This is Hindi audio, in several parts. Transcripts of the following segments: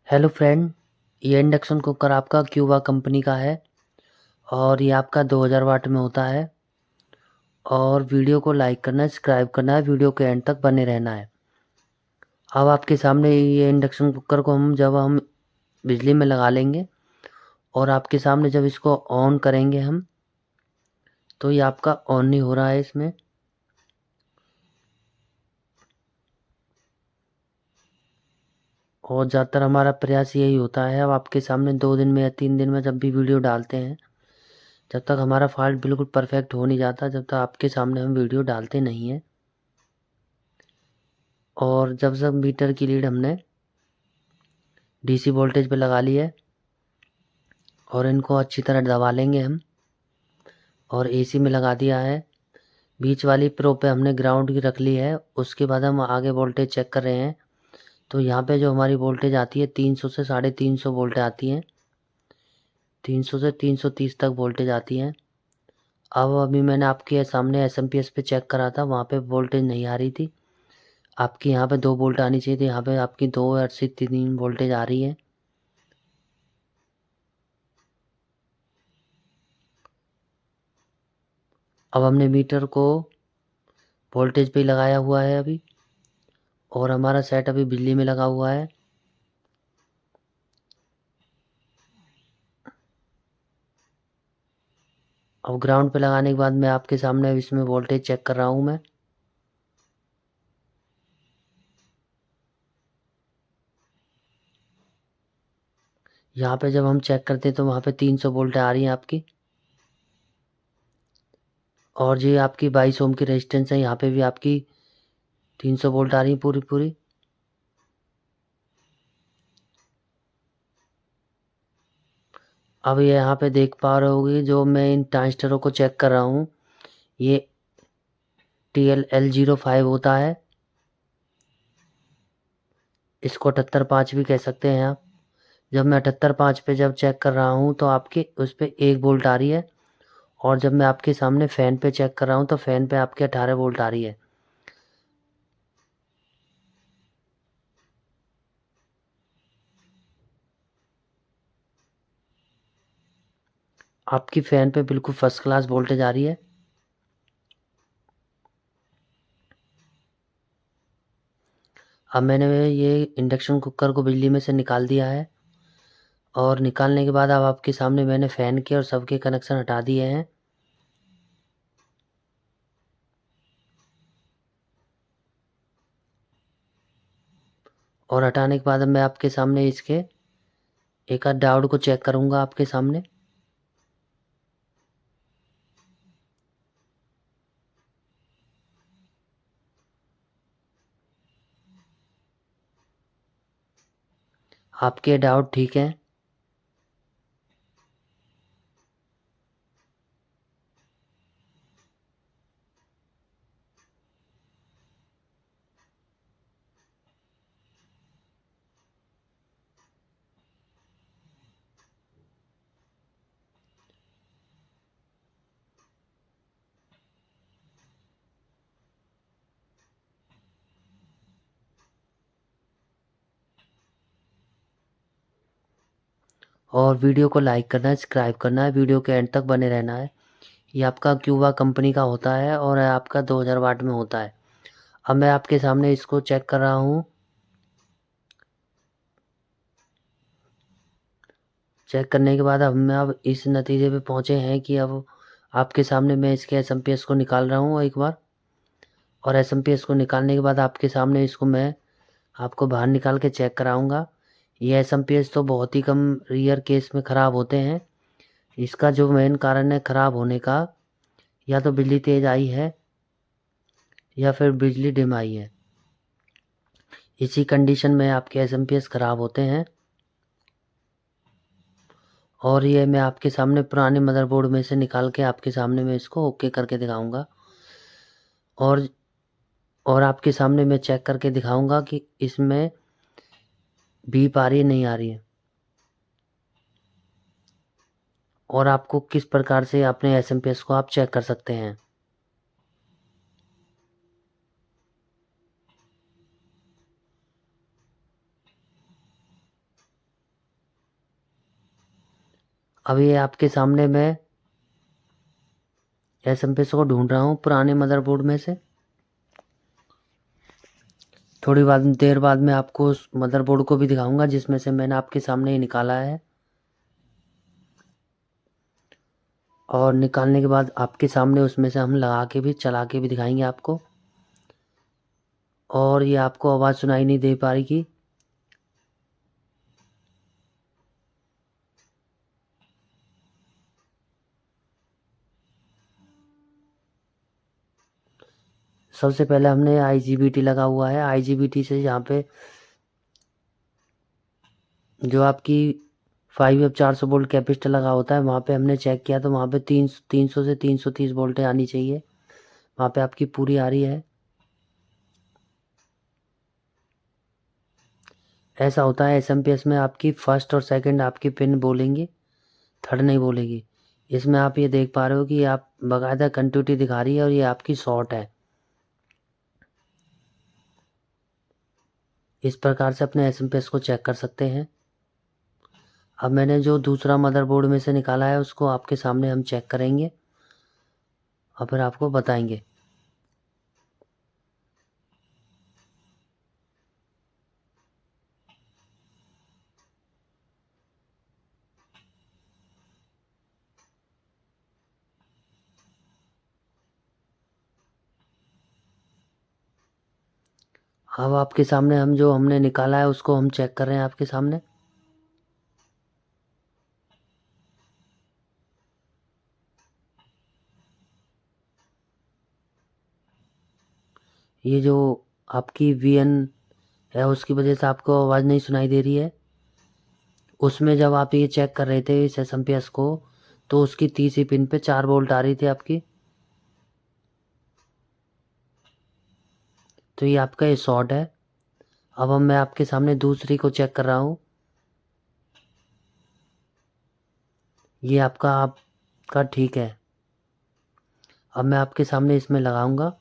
हेलो फ्रेंड, ये इंडक्शन कुकर आपका क्यूबा कंपनी का है और ये आपका 2000 वाट में होता है। और वीडियो को लाइक करना है, सब्सक्राइब करना है, वीडियो के एंड तक बने रहना है। अब आपके सामने ये इंडक्शन कुकर को जब हम बिजली में लगा लेंगे और आपके सामने जब इसको ऑन करेंगे हम, तो ये आपका ऑन नहीं हो रहा है इसमें। और ज़्यादातर हमारा प्रयास यही होता है, अब आपके सामने 2 दिन में या 3 दिन में जब भी वीडियो डालते हैं, जब तक हमारा फॉल्ट बिल्कुल परफेक्ट हो नहीं जाता, जब तक आपके सामने हम वीडियो डालते नहीं हैं। और जब सब मीटर की लीड हमने डीसी वोल्टेज पे लगा ली है और इनको अच्छी तरह दबा लेंगे हम, और एसी में लगा दिया है। बीच वाली प्रो पे हमने ग्राउंड की रख ली है। उसके बाद हम आगे वोल्टेज चेक कर रहे हैं, तो यहाँ पे जो हमारी वोल्टेज आती है 300 से 350 वोल्ट आती है। 300 से 330 तक वोल्टेज आती है। अब अभी मैंने आपके सामने एसएमपीएस पे चेक करा था, वहाँ पे वोल्टेज नहीं आ रही थी। आपकी यहाँ पे 2 वोल्ट आनी चाहिए थी, यहाँ पे आपकी 2 से 3 वोल्टेज आ रही है। अब हमने मीटर को वोल्टेज पे ही लगाया हुआ है अभी, और हमारा सेट अभी बिजली में लगा हुआ है। अब ग्राउंड पे लगाने के बाद मैं आपके सामने अब इसमें वोल्टेज चेक कर रहा हूँ मैं। यहाँ पे जब हम चेक करते हैं तो वहाँ पे 300 वोल्ट आ रही हैं आपकी। और ये आपकी 22 ओम की रेजिस्टेंस है, यहाँ पे भी आपकी 300 वोल्ट आ रही है पूरी पूरी। अब ये यहाँ पे देख पा रहे होगे, जो मैं इन ट्रांजिस्टरों को चेक कर रहा हूँ, ये TL L05 होता है। इसको 78.5 भी कह सकते हैं आप। जब मैं 78.5 पे जब चेक कर रहा हूँ तो आपके उस पे 1 वोल्ट आ रही है। और जब मैं आपके सामने फ़ैन पे चेक कर रहा हूँ तो फ़ैन पे आपके 18 वोल्ट आ रही है। आपकी फ़ैन पे बिल्कुल फर्स्ट क्लास वोल्टेज आ रही है। अब मैंने ये इंडक्शन कुकर को बिजली में से निकाल दिया है, और निकालने के बाद अब आपके सामने मैंने फ़ैन के और सबके कनेक्शन हटा दिए हैं। और हटाने के बाद अब मैं आपके सामने इसके एक आध डायोड को चेक करूँगा आपके सामने। आपके डायोड ठीक हैं। और वीडियो को लाइक करना है, सब्सक्राइब करना है, वीडियो के एंड तक बने रहना है। ये आपका क्यूबा कंपनी का होता है और आपका 2000 वाट में होता है। अब मैं आपके सामने इसको चेक कर रहा हूँ। चेक करने के बाद अब इस नतीजे पे पहुँचे हैं कि अब आपके सामने मैं इसके एसएमपीएस को निकाल रहा हूँ एक बार। और एसएमपीएस को निकालने के बाद आपके सामने इसको मैं आपको बाहर निकाल के चेक कराऊंगा। ये एसएमपीएस तो बहुत ही कम रेयर केस में ख़राब होते हैं। इसका जो मेन कारण है ख़राब होने का, या तो बिजली तेज़ आई है या फिर बिजली डिम आई है। इसी कंडीशन में आपके एसएमपीएस ख़राब होते हैं। और ये मैं आपके सामने पुराने मदरबोर्ड में से निकाल के आपके सामने मैं इसको ओके करके दिखाऊंगा। और और आपके सामने मैं चेक करके दिखाऊंगा कि इसमें बीप आ रही है नहीं आ रही है, और आपको किस प्रकार से अपने एसएमपीएस को आप चेक कर सकते हैं। अब ये आपके सामने मैं एसएमपीएस को ढूंढ रहा हूँ पुराने मदरबोर्ड में से। थोड़ी देर बाद मैं आपको उस मदरबोर्ड को भी दिखाऊंगा जिसमें से मैंने आपके सामने ही निकाला है, और निकालने के बाद आपके सामने उसमें से हम लगा के भी चला के भी दिखाएंगे आपको। और ये आपको आवाज़ सुनाई नहीं दे पा रही कि सबसे पहले हमने IGBT लगा हुआ है। IGBT से यहाँ पे जो आपकी 5F 400 वोल्ट कैपेसिटर लगा होता है वहाँ पे हमने चेक किया तो वहाँ पे 300 से 330 वोल्टेज आनी चाहिए, वहाँ पे आपकी पूरी आ रही है। ऐसा होता है एसएमपीएस में, आपकी फर्स्ट और सेकंड आपकी पिन बोलेंगी, थर्ड नहीं बोलेगी। इसमें आप ये देख पा रहे हो कि आप बाकायदा कंटिन्यूटी दिखा रही है और ये आपकी शॉर्ट है। इस प्रकार से अपने एसएमपीएस को चेक कर सकते हैं। अब मैंने जो दूसरा मदरबोर्ड में से निकाला है उसको आपके सामने हम चेक करेंगे और फिर आपको बताएंगे। अब आपके सामने हम जो हमने निकाला है उसको हम चेक कर रहे हैं आपके सामने। ये जो आपकी VN है उसकी वजह से आपको आवाज़ नहीं सुनाई दे रही है। उसमें जब आप ये चेक कर रहे थे इस एसएमपीएस को तो उसकी तीसरी पिन पे 4 वोल्ट आ रही थी आपकी, तो ये आपका ये शॉर्ट है। अब मैं आपके सामने दूसरी को चेक कर रहा हूँ। ये आपका ठीक है। अब मैं आपके सामने इसमें लगाऊंगा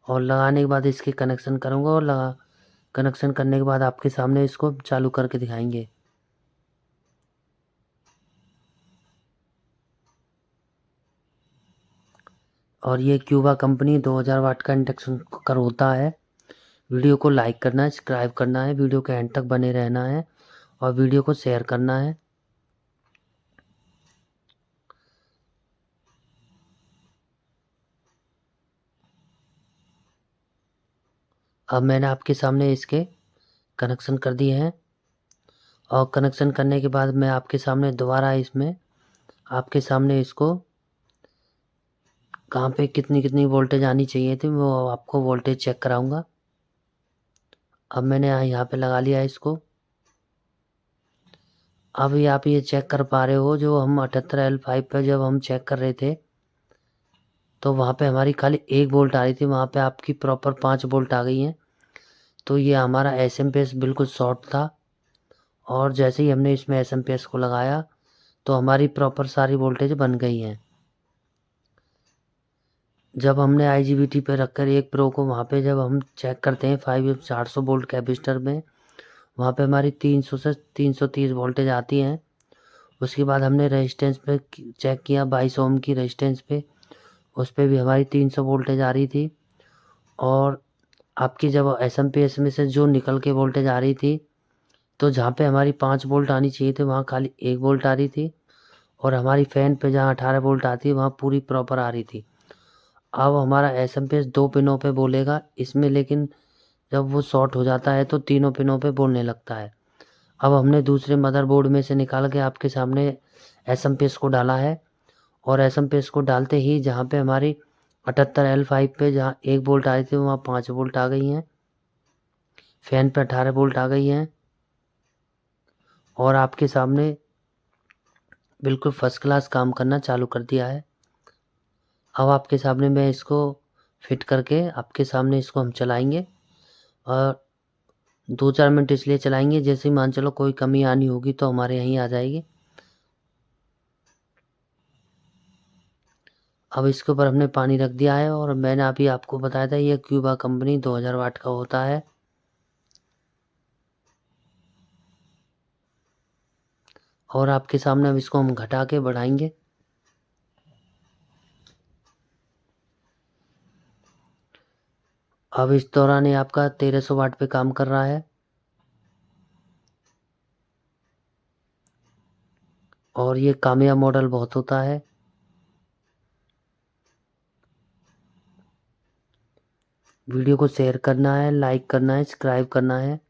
और लगाने के बाद इसके कनेक्शन करूंगा और कनेक्शन करने के बाद आपके सामने इसको चालू करके दिखाएंगे। और ये क्यूबा कंपनी 2000 वाट का इंडक्शन कुकर होता है। वीडियो को लाइक करना है, सब्सक्राइब करना है, वीडियो के एंड तक बने रहना है और वीडियो को शेयर करना है। अब मैंने आपके सामने इसके कनेक्शन कर दिए हैं और कनेक्शन करने के बाद मैं आपके सामने दोबारा इसमें आपके सामने इसको कहाँ पे कितनी कितनी वोल्टेज आनी चाहिए थी वो आपको वोल्टेज चेक कराऊंगा। अब मैंने यहाँ पे लगा लिया इसको। अब ये आप ये चेक कर पा रहे हो जो हम 78L5 पे जब हम चेक कर रहे थे तो वहाँ पे हमारी खाली 1 वोल्ट आ रही थी, वहाँ पे आपकी प्रॉपर 5 वोल्ट आ गई हैं। तो ये हमारा एसएमपीएस बिल्कुल शॉर्ट था और जैसे ही हमने इसमें एसएमपीएस को लगाया तो हमारी प्रॉपर सारी वोल्टेज बन गई हैं। जब हमने IGBT पे रखकर एक प्रो को वहाँ पे जब हम चेक करते हैं 5F 400 वोल्ट कैपेसिटर में, वहाँ पे हमारी 300 से 330 वोल्टेज आती हैं। उसके बाद हमने रेजिस्टेंस पे चेक किया 22 ओम की रेजिस्टेंस पे, उस पे भी हमारी 300 वोल्टेज आ रही थी। और आपकी जब एसएमपीएस में से जो निकल के वोल्टेज आ रही थी तो जहाँ पे हमारी 5 वोल्ट आनी चाहिए थी वहाँ खाली 1 वोल्ट आ रही थी और हमारी फ़ैन पे जहाँ 18 वोल्ट आती है वहाँ पूरी प्रॉपर आ रही थी। अब हमारा एसएमपीएस 2 पिनों पे बोलेगा इसमें, लेकिन जब वो शॉर्ट हो जाता है तो तीनों पिनों पे बोलने लगता है। अब हमने दूसरे मदरबोर्ड में से निकाल के आपके सामने एसएमपीएस को डाला है और एसएमपीएस को डालते ही जहाँ पे हमारी 78L5 पे जहाँ 1 वोल्ट आ रही थी वहाँ 5 वोल्ट आ गई हैं, फ़ैन पे 18 वोल्ट आ गई हैं और आपके सामने बिल्कुल फर्स्ट क्लास काम करना चालू कर दिया है। अब आपके सामने मैं इसको फिट करके आपके सामने इसको हम चलाएंगे और 2-4 मिनट इसलिए चलाएंगे जैसे ही मान चलो कोई कमी आनी होगी तो हमारे यहीं आ जाएगी। अब इसके ऊपर हमने पानी रख दिया है और मैंने अभी आपको बताया था ये क्यूबा कंपनी 2000 वाट का होता है। और आपके सामने अब इसको हम घटा के बढ़ाएंगे। अब इस दौरान ये आपका 1300 वाट पे काम कर रहा है और ये कामयाब मॉडल बहुत होता है। वीडियो को शेयर करना है, लाइक करना है, सब्सक्राइब करना है।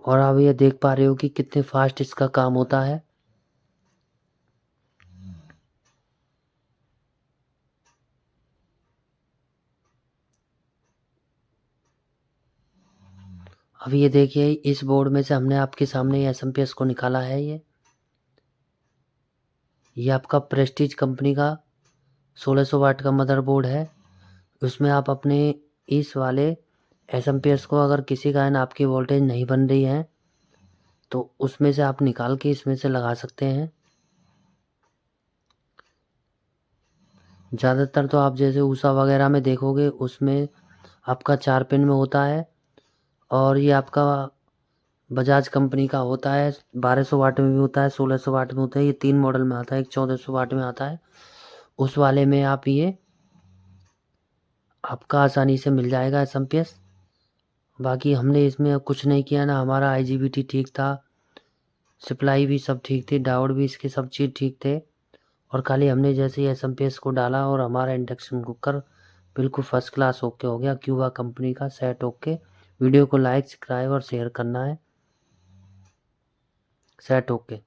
और आप ये देख पा रहे हो कि कितने फास्ट इसका काम होता है। अब ये देखिए, इस बोर्ड में से हमने आपके सामने एसएमपीएस को निकाला है। ये आपका प्रेस्टीज कंपनी का 1600 वाट का मदरबोर्ड है। उसमें आप अपने इस वाले एसएमपीएस को, अगर किसी कारण आपकी वोल्टेज नहीं बन रही है तो उसमें से आप निकाल के इसमें से लगा सकते हैं। ज़्यादातर तो आप जैसे ऊषा वगैरह में देखोगे, उसमें आपका 4 पिन में होता है और ये आपका बजाज कंपनी का होता है। 1200 वाट में भी होता है, 1600 वाट में होता है। ये 3 मॉडल में आता है, एक 1400 वाट में आता है। उस वाले में आप ये आपका आसानी से मिल जाएगा एसएमपीएस। बाकी हमने इसमें कुछ नहीं किया ना, हमारा आईजीबीटी ठीक था, सप्लाई भी सब ठीक थी, डायोड भी इसके सब चीज़ ठीक थे। और खाली हमने जैसे ही एसएमपीएस को डाला और हमारा इंडक्शन कुकर बिल्कुल फर्स्ट क्लास ओके हो गया। क्यूबा कंपनी का सेट ओके। वीडियो को लाइक, सब्सक्राइब और शेयर करना है। Set okay.